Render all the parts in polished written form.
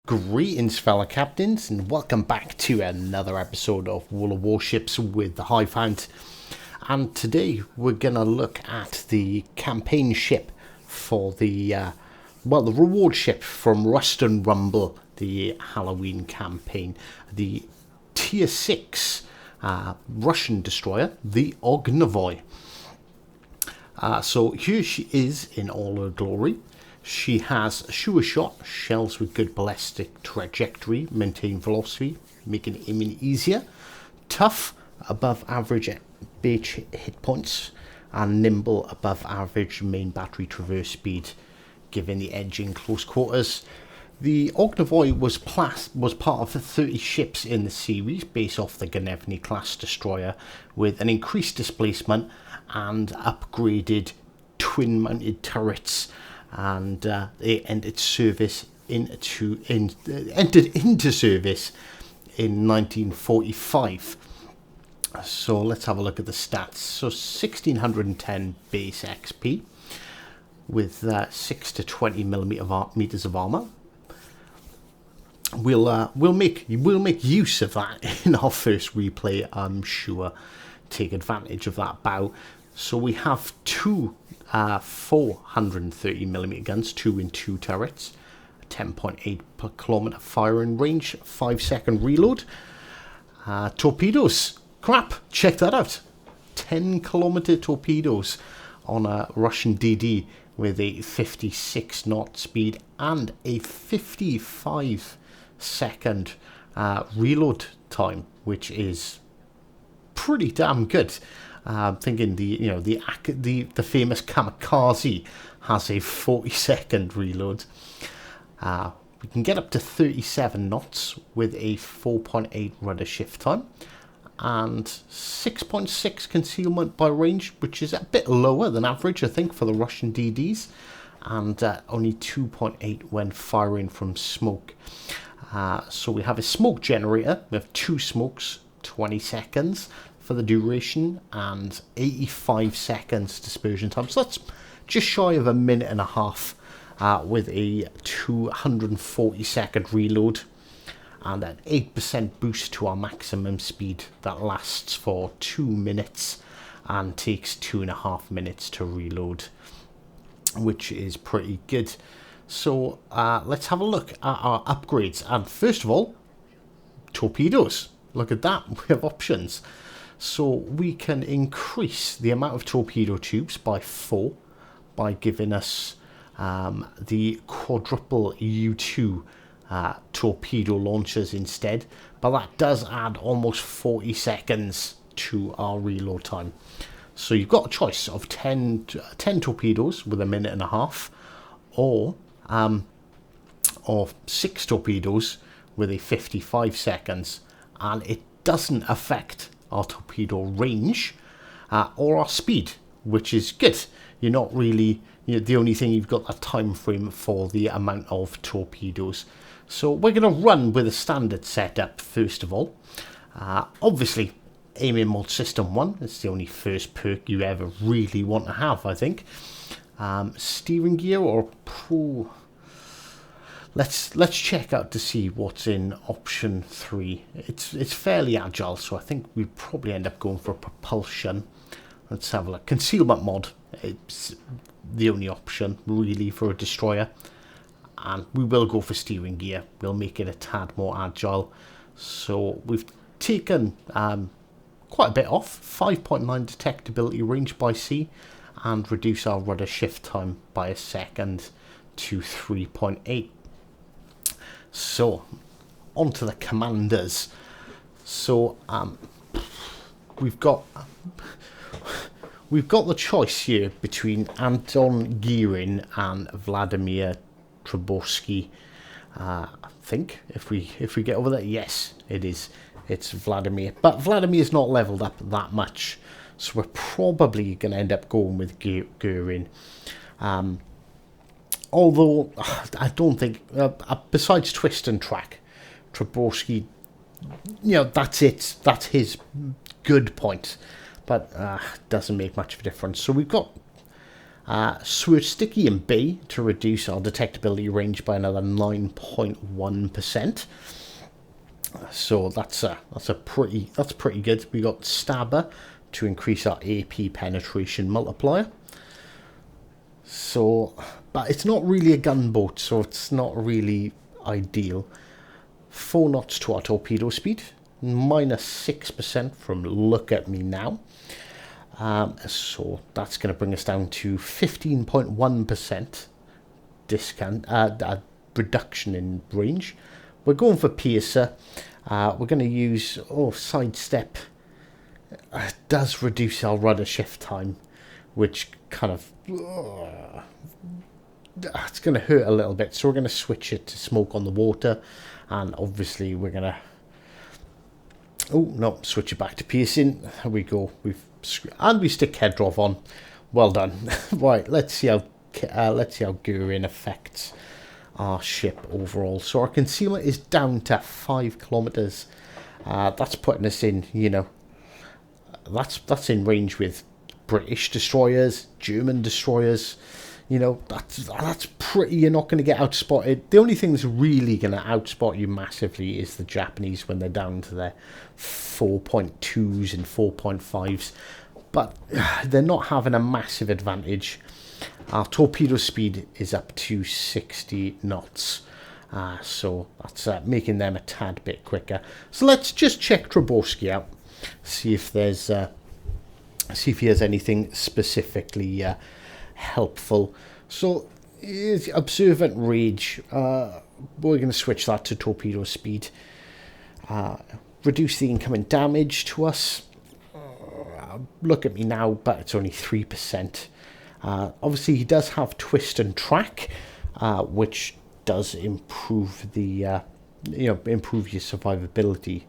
Greetings, fellow captains, and welcome back to another episode of World of Warships with the Hive Hound. And today we're going to look at the campaign ship for the reward ship from Rust and Rumble, the Halloween campaign, the Tier 6 Russian destroyer, the Ognevoi. So here she is in all her glory. She has sure shot, shells with good ballistic trajectory, maintain velocity, making aiming easier. Tough, above average base hit points, and nimble, above average main battery traverse speed, giving the edge in close quarters. The Ognevoi was part of the 30 ships in the series, based off the Ognevoi class destroyer, with an increased displacement and upgraded twin-mounted turrets. And they entered into service in 1945. So let's have a look at the stats. So 1610 base XP with 6 to 20 meters of armor. We'll make use of that in our first replay, I'm sure. Take advantage of that bow. So we have two 430mm guns, 2 in 2 turrets, 10.8 per kilometer firing range, 5-second reload. Torpedoes, crap, check that out. 10-kilometer torpedoes on a Russian DD with a 56 knot speed and a 55-second reload time, which is pretty damn good. Thinking the famous kamikaze has a 40-second reload. We can get up to 37 knots with a 4.8 rudder shift time and 6.6 concealment by range, which is a bit lower than average, I think, for the Russian DDs, and only 2.8 when firing from smoke. So we have a smoke generator. We have 2 smokes, 20 seconds for the duration, and 85 seconds dispersion time. So that's just shy of a minute and a half with a 240-second reload and an 8% boost to our maximum speed that lasts for 2 minutes and takes 2.5 minutes to reload, which is pretty good. So let's have a look at our upgrades. And first of all, torpedoes. Look at that, we have options. So we can increase the amount of torpedo tubes by 4 by giving us the quadruple U2 torpedo launchers instead. But that does add almost 40 seconds to our reload time. So you've got a choice of 10 torpedoes with a minute and a half, or 6 torpedoes with a 55 seconds. And it doesn't affect our torpedo range or our speed, which is good. You're not really, the only thing you've got a time frame for the amount of torpedoes. So we're going to run with a standard setup first of all. Obviously, aiming mod system 1 is the only first perk you ever really want to have, I think. Steering gear or Let's check out to see what's in option 3. It's fairly agile, so I think we probably end up going for propulsion. Let's have a look. Concealment mod. It's the only option really for a destroyer, and we will go for steering gear. We'll make it a tad more agile. So we've taken quite a bit off. 5.9 detectability range by sea, and reduce our rudder shift time by a second to 3.8. So, on to the commanders. So, we've got the choice here between Anton Girin and Vladimir Traborsky. I think if we get over there, yes, it is. It's Vladimir, but Vladimir's not leveled up that much, so we're probably going to end up going with Girin. Although, I don't think, besides twist and track, Traborsky, that's it. That's his good point. But doesn't make much of a difference. So we've got Switch sticky in B to reduce our detectability range by another 9.1%. So that's pretty good. We got Stabber to increase our AP penetration multiplier. So, but it's not really a gunboat, so it's not really ideal. 4 knots to our torpedo speed, -6% from Look At Me Now. So that's going to bring us down to 15.1% discount reduction in range. We're going for Piercer. We're going to use sidestep. It does reduce our rudder shift time, which kind of it's going to hurt a little bit. So we're going to switch it to smoke on the water, and obviously we're going to switch it back to piercing. There we go. We stick head drop on. Well done. Right, let's see how Gurin affects our ship overall. So our concealment is down to 5 kilometers. That's putting us in, that's in range with British destroyers, German destroyers. That's pretty. You're not going to get outspotted. The only thing that's really going to outspot you massively is the Japanese when they're down to their 4.2s and 4.5s. But they're not having a massive advantage. Our torpedo speed is up to 60 knots. So that's making them a tad bit quicker. So let's just check Treboski out. See if he has anything specifically helpful. So observant rage, we're going to switch that to torpedo speed. Reduce the incoming damage to us. Look At Me Now, but it's only 3%. Obviously he does have twist and track, which does improve the improve your survivability.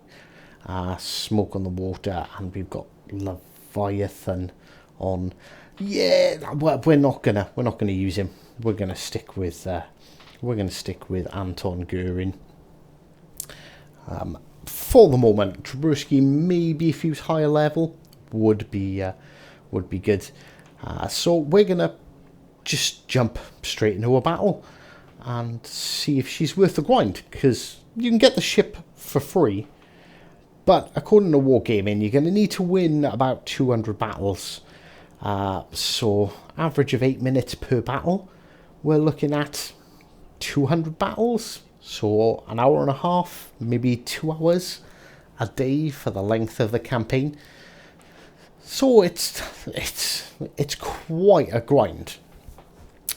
Smoke on the water, and we've got Leviathan on. Yeah, we're not gonna use him. We're gonna stick with Anton Gurin. For the moment, Treboski, maybe if he was higher level, would be good. So we're gonna just jump straight into a battle and see if she's worth the grind, because you can get the ship for free, but according to Wargaming, you're going to need to win about 200 battles. So average of 8 minutes per battle, we're looking at 200 battles, so an hour and a half, maybe 2 hours a day for the length of the campaign. So it's quite a grind.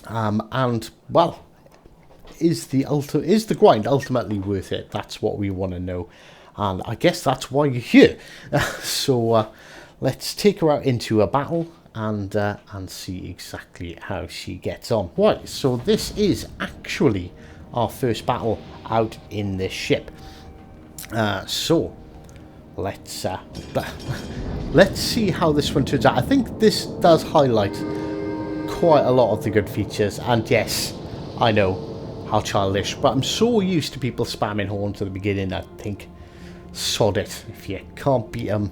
And well, is the grind ultimately worth it? That's what we want to know, and I guess that's why you're here. So let's take her out into a battle and see exactly how she gets on. Right, so this is actually our first battle out in this ship. So let's see how this one turns out. I think this does highlight quite a lot of the good features, and yes, I know how childish, but I'm so used to people spamming horns at the beginning. I think, sod it. If you can't beat them,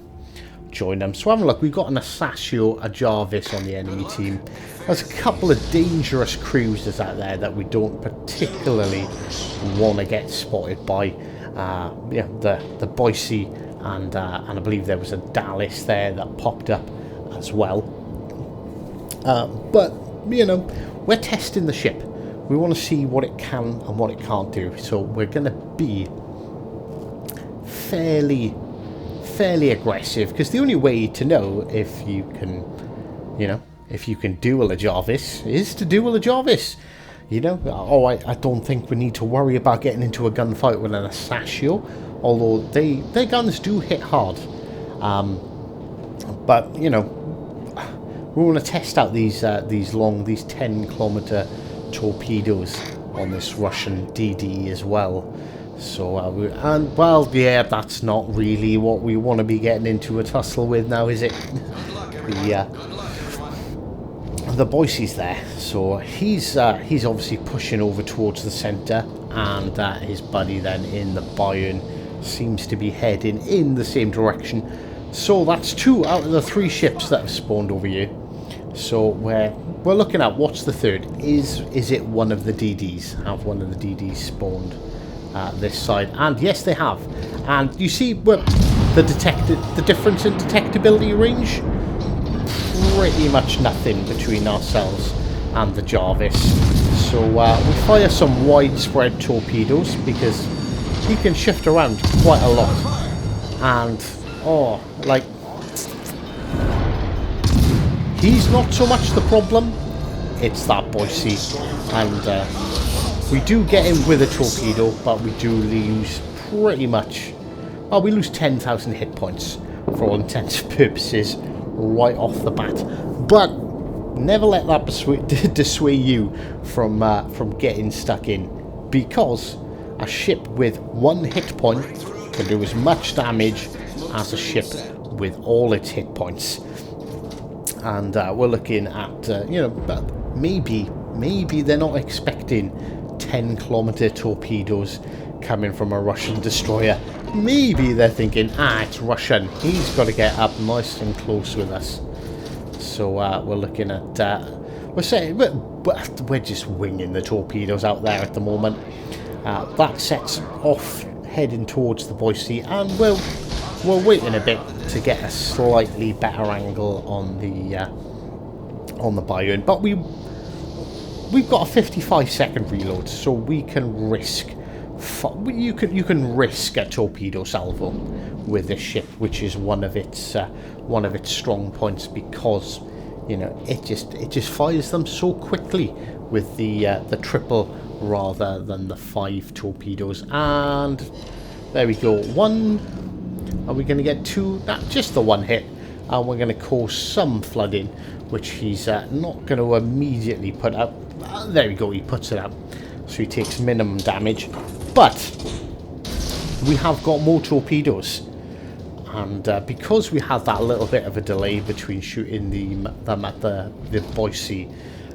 join them. So having a look, we've got an Asasio, a Jarvis on the enemy team. There's a couple of dangerous cruisers out there that we don't particularly want to get spotted by. The Boise, and I believe there was a Dallas there that popped up as well. But we're testing the ship. We want to see what it can and what it can't do. So we're going to be fairly aggressive, because the only way to know if you can duel a Jarvis is to duel a Jarvis. I don't think we need to worry about getting into a gunfight with an Asasio, although their guns do hit hard. But we want to test out these 10-kilometer torpedoes on this Russian DD as well. So that's not really what we want to be getting into a tussle with now, is it? The Boise's there, so he's obviously pushing over towards the centre, and his buddy then in the Bayern seems to be heading in the same direction. So that's 2 out of the 3 ships that have spawned over here. So we're looking at what's the third. Is it one of the DDs? Have one of the DDs spawned this side? And yes, they have. And you see the difference in detectability range? Pretty much nothing between ourselves and the Jarvis. So we fire some widespread torpedoes because he can shift around quite a lot. And like, he's not so much the problem, it's that Boise. And we do get him with a torpedo, but we do lose pretty much, well, we lose 10,000 hit points for all intents and purposes right off the bat. But never let that dissuade you from getting stuck in, because a ship with 1 hit point can do as much damage as a ship with all its hit points. And we're looking at, you know, maybe they're not expecting 10-kilometer torpedoes coming from a Russian destroyer. Maybe they're thinking, it's Russian, he's got to get up nice and close with us. So we're looking at, we're just winging the torpedoes out there at the moment. That sets off heading towards the Boise, and we're waiting a bit to get a slightly better angle on the Bayern. But we've got a 55-second reload, so we can risk. You can risk a torpedo salvo with this ship, which is one of its strong points, because you know it just fires them so quickly with the triple rather than the 5 torpedoes. And there we go. 1. Are we going to get 2? Just the 1 hit, and we're going to cause some flooding, which he's not going to immediately put out. There we go. He puts it out, so he takes minimum damage. But we have got more torpedoes, and because we had that little bit of a delay between shooting them at the Boise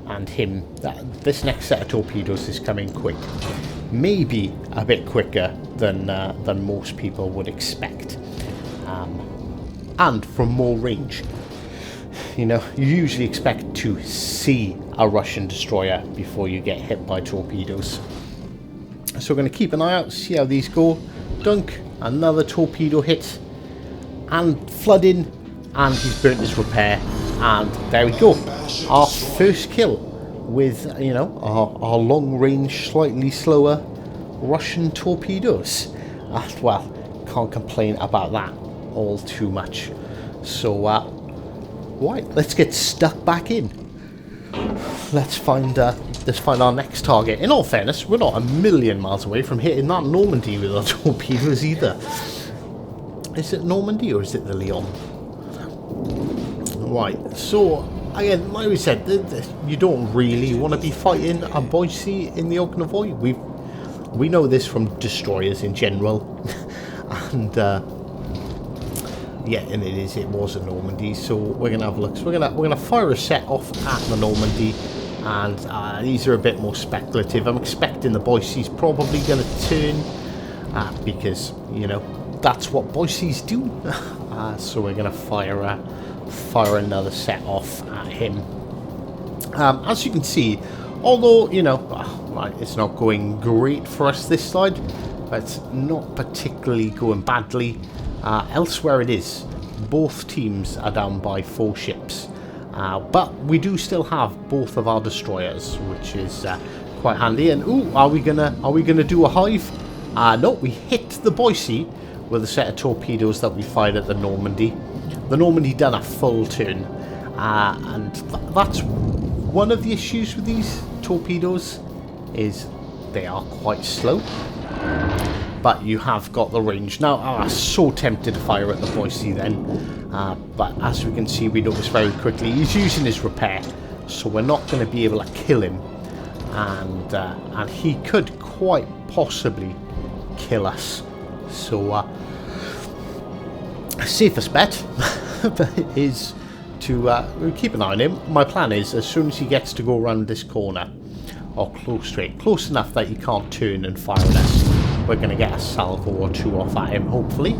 and him, this next set of torpedoes is coming quick, maybe a bit quicker than most people would expect, and from more range. You know, you usually expect to see a Russian destroyer before you get hit by torpedoes. So we're going to keep an eye out, see how these go. Dunk, another torpedo hit, and flooding, and he's burnt his repair. And there we go, our first kill with, you know, our long range, slightly slower Russian torpedoes. Well, can't complain about that all too much. So right, let's get stuck back in. Let's find our next target. In all fairness, we're not a million miles away from hitting that Normandy with our torpedoes either. Is it Normandy or is it the Lyon? Right, so again, like we said, you don't really want to be fighting a Boise in the Ognevoi. We know this from destroyers in general, and yeah, and it was a Normandy. So we're gonna have a look. So we're gonna fire a set off at the Normandy. And these are a bit more speculative. I'm expecting the Boise's probably going to turn, because, you know, that's what Boise's do. So we're going to fire another set off at him. As you can see, although, you know, right, it's not going great for us this side, but it's not particularly going badly. Elsewhere it is. Both teams are down by 4 ships. But we do still have both of our destroyers, which is quite handy. And ooh, are we gonna do a hive? No, we hit the Boise with a set of torpedoes that we fired at the Normandy. The Normandy done a full turn, and that's one of the issues with these torpedoes, is they are quite slow. But you have got the range. Now, I was so tempted to fire at the Boise then. But as we can see, we notice very quickly, he's using his repair. So we're not going to be able to kill him. And he could quite possibly kill us. So, safest bet is to keep an eye on him. My plan is, as soon as he gets to go around this corner, or close enough that he can't turn and fire at us, we're going to get a salvo or 2 off at him, hopefully.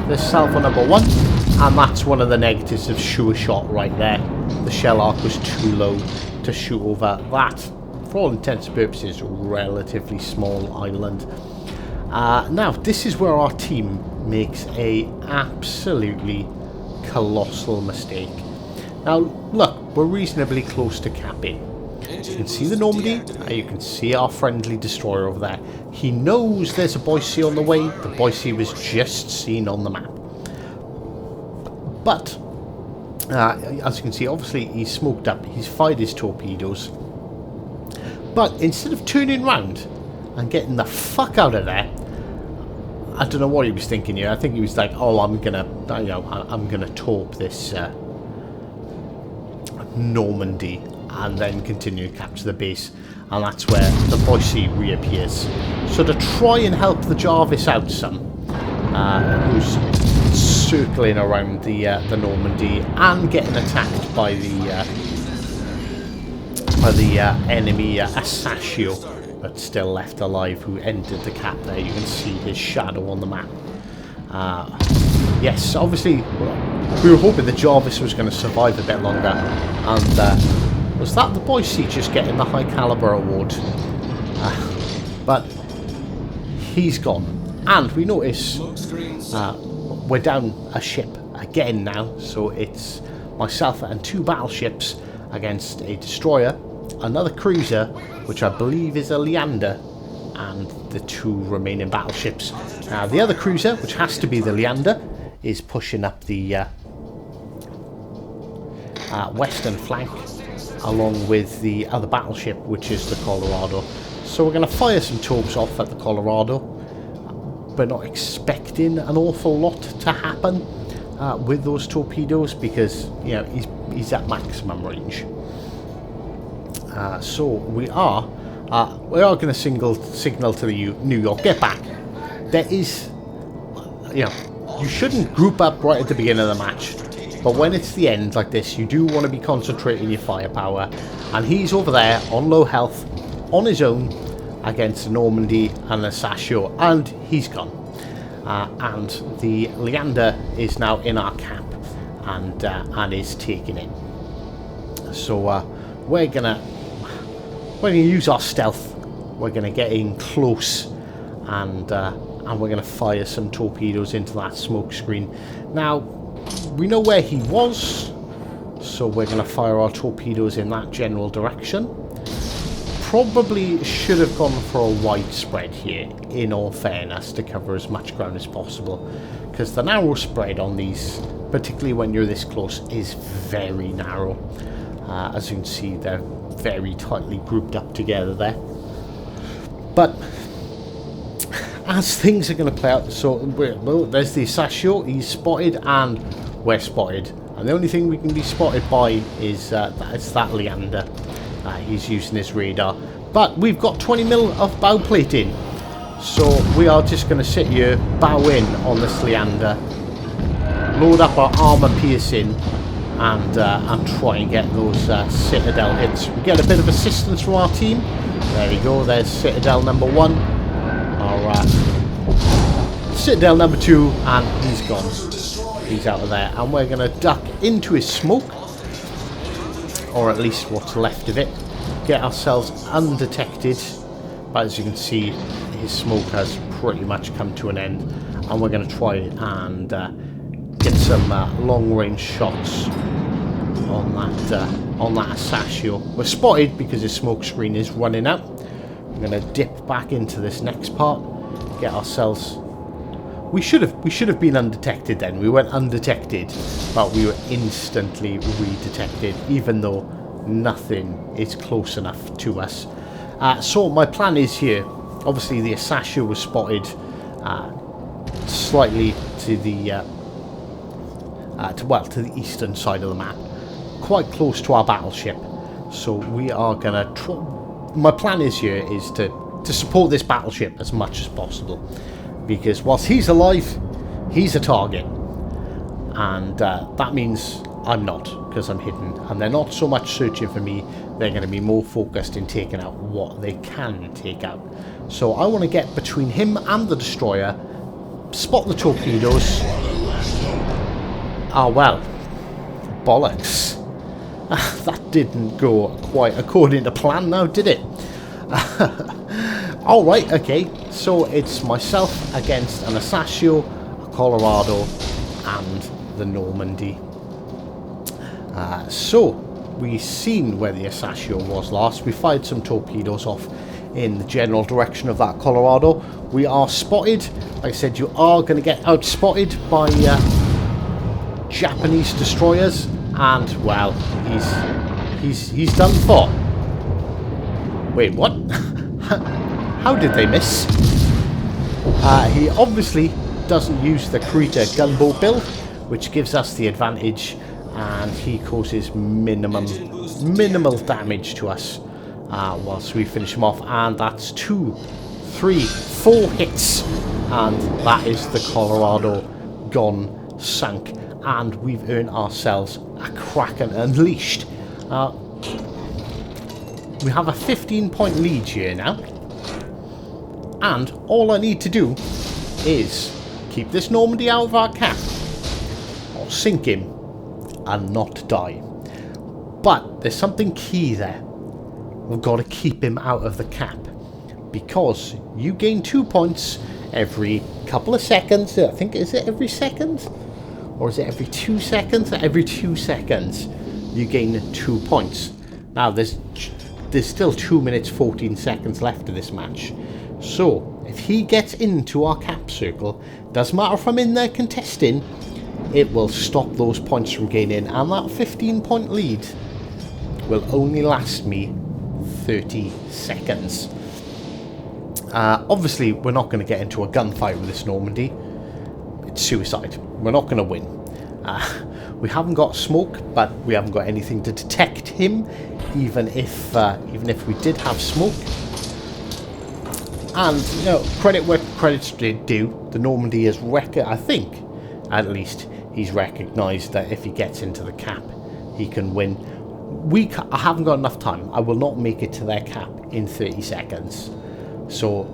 This salvo number 1, and that's one of the negatives of sure shot right there. the shell arc was too low to shoot over that, for all intents and purposes, relatively small island. Now, this is where our team makes a absolutely colossal mistake. Now, look, we're reasonably close to capping. You can see the Normandy, you can see our friendly destroyer over there. He knows there's a Boise on the way. The Boise was just seen on the map. But, as you can see, obviously he's smoked up. He's fired his torpedoes. But instead of turning round and getting the fuck out of there, I don't know what he was thinking here. I think he was like, "Oh, I'm gonna torp this Normandy and then continue to capture the base." And that's where the Boise reappears. So to try and help the Jarvis out some, who's circling around the Normandy and getting attacked by the enemy Asashio that's still left alive, who entered the cap there. You can see his shadow on the map. Yes, obviously we were hoping the Jarvis was going to survive a bit longer, and was that the Boise just getting the high caliber award? But he's gone, and we notice we're down a ship again now, so it's myself and 2 battleships against a destroyer, another cruiser, which I believe is a Leander, and the 2 remaining battleships. The other cruiser, which has to be the Leander, is pushing up the western flank, along with the other battleship, which is the Colorado. So we're going to fire some torps off at the Colorado. We're not expecting an awful lot to happen with those torpedoes, because he's at maximum range. So we are going to signal to the New York, get back. There is, you shouldn't group up right at the beginning of the match, but when it's the end like this, you do want to be concentrating your firepower. And he's over there on low health, on his own, against Normandy and the Sashio, and he's gone. And the Leander is now in our cap, and is taking it. So we're gonna use our stealth. We're gonna get in close, and we're gonna fire some torpedoes into that smoke screen. Now we know where he was, so we're gonna fire our torpedoes in that general direction. Probably should have gone for a widespread here, in all fairness, to cover as much ground as possible, because the narrow spread on these, particularly when you're this close, is very narrow. As you can see, they're very tightly grouped up together there. But as things are going to play out, so well, there's the Sashio, he's spotted, and we're spotted, and the only thing we can be spotted by is it's that Leander. He's using his radar, but we've got 20 mil of bow plating, so we are just going to sit here, bow in on this Leander, load up our armor piercing, and try and get those Citadel hits. We get a bit of assistance from our team. There we go, there's Citadel number 1, our Citadel number 2, and he's gone. He's out of there, and we're going to duck into his smoke, or at least what's left of it, get ourselves undetected. But as you can see, his smoke has pretty much come to an end, and we're going to try and get some long-range shots on that Sashio. We're spotted because his smoke screen is running out. We're going to dip back into this next part, get ourselves. We should have been undetected then. We went undetected, but we were instantly redetected, even though nothing is close enough to us. So my plan is here. Obviously, the Sashio was spotted slightly to the to the eastern side of the map, quite close to our battleship. So we are gonna try. My plan is here is to support this battleship as much as possible, because whilst he's alive, he's a target, and that means I'm not, because I'm hidden, and they're not so much searching for me. They're going to be more focused in taking out what they can take out. So I want to get between him and the destroyer, spot the torpedoes. Ah, well, bollocks. That didn't go quite according to plan now, did it? Alright, okay, so it's myself against an Asasio, a Colorado, and the Normandy. So, we've seen where the Asasio was last. We fired some torpedoes off in the general direction of that Colorado. We are spotted. Like I said, you are going to get outspotted by Japanese destroyers, and well, he's done for. Wait, what? How did they miss? He obviously doesn't use the Krita gunboat build, which gives us the advantage, and he causes minimal damage to us whilst we finish him off. And that's 2, 3, 4 hits, and that is the Colorado gone, sunk, and we've earned ourselves a Kraken Unleashed. We have a 15-point lead here now, and all I need to do is keep this Normandy out of our cap, or sink him and not die. But there's something key there. We've got to keep him out of the cap, because you gain 2 points every couple of seconds. I think, is it every second? Or is it every 2 seconds? Every 2 seconds you gain 2 points. Now there's still 2 minutes 14 seconds left of this match. So if he gets into our cap circle, doesn't matter if I'm in there contesting, it will stop those points from gaining, and that 15-point lead will only last me 30 seconds. Obviously we're not going to get into a gunfight with this Normandy. It's suicide. We're not going to win. We haven't got smoke, but we haven't got anything to detect him, even if we did have smoke. And you know, credit where credit's due. The Normandy is I think, at least, he's recognised that if he gets into the cap, he can win. I haven't got enough time. I will not make it to their cap in 30 seconds. So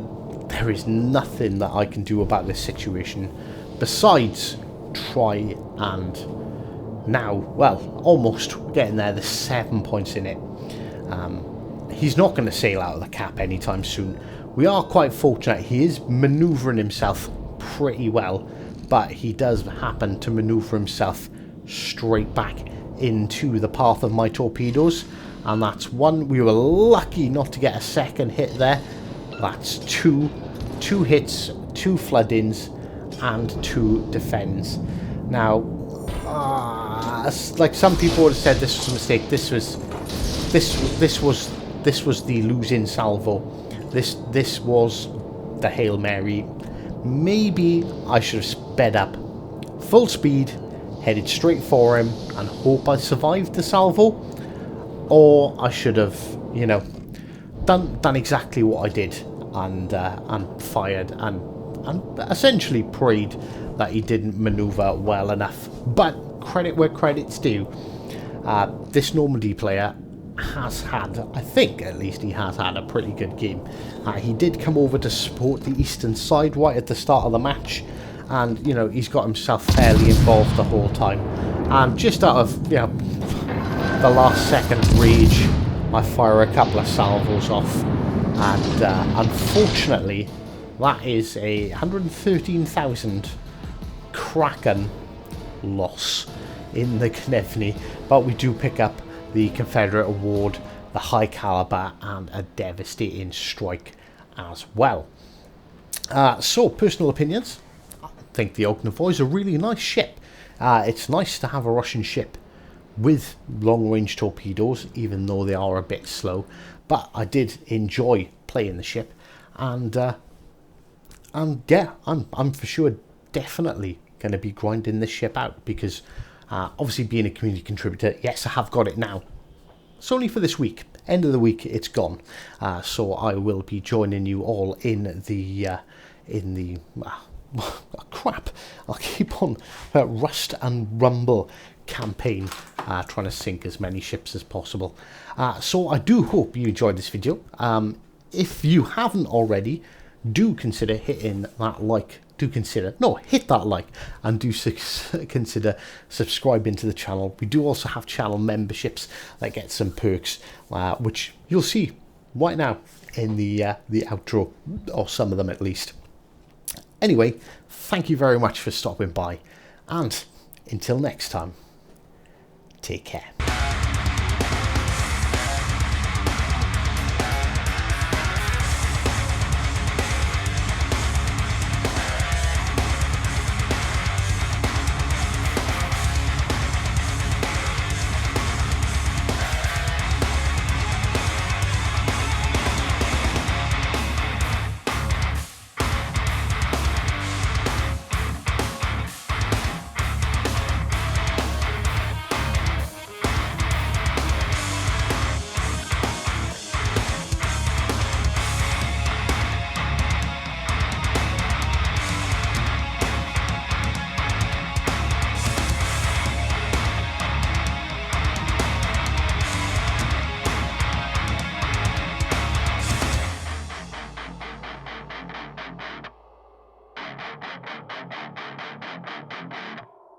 there is nothing that I can do about this situation besides try and now, well, almost getting there. There's 7 points in it. He's not going to sail out of the cap anytime soon. We are quite fortunate. He is manoeuvring himself pretty well, but he does happen to manoeuvre himself straight back into the path of my torpedoes, and that's one. We were lucky not to get a second hit there. That's two hits, 2 flood-ins, and 2 defends. Now, like some people would have said, this was a mistake. This was the losing salvo. This was the Hail Mary. Maybe I should have sped up, full speed, headed straight for him, and hope I survived the salvo, or I should have, you know, done exactly what I did and fired and essentially prayed that he didn't maneuver well enough. But credit where credit's due. This Normandy player has had, I think at least he has had, a pretty good game. He did come over to support the eastern side right at the start of the match, and you know, he's got himself fairly involved the whole time. And just out of, you know, the last second rage, I fire a couple of salvos off, and unfortunately that is a 113,000 Kraken loss in the Ognevoi, but we do pick up the Confederate Award, the High Caliber, and a devastating strike as well. So, personal opinions. I think the Ognevoi is a really nice ship. It's nice to have a Russian ship with long-range torpedoes, even though they are a bit slow. But I did enjoy playing the ship, and yeah, I'm for sure definitely going to be grinding this ship out, because obviously being a community contributor, yes, I have got it now. It's only for this week. End of the week, it's gone. So I will be joining you all in the crap. I'll keep on Rust and Rumble campaign, trying to sink as many ships as possible. So I do hope you enjoyed this video. If you haven't already, do consider hitting that like. Hit that like, and do consider subscribing to the channel. We do also have channel memberships that get some perks, which you'll see right now in the outro, or some of them at least. Anyway, thank you very much for stopping by, and until next time, take care.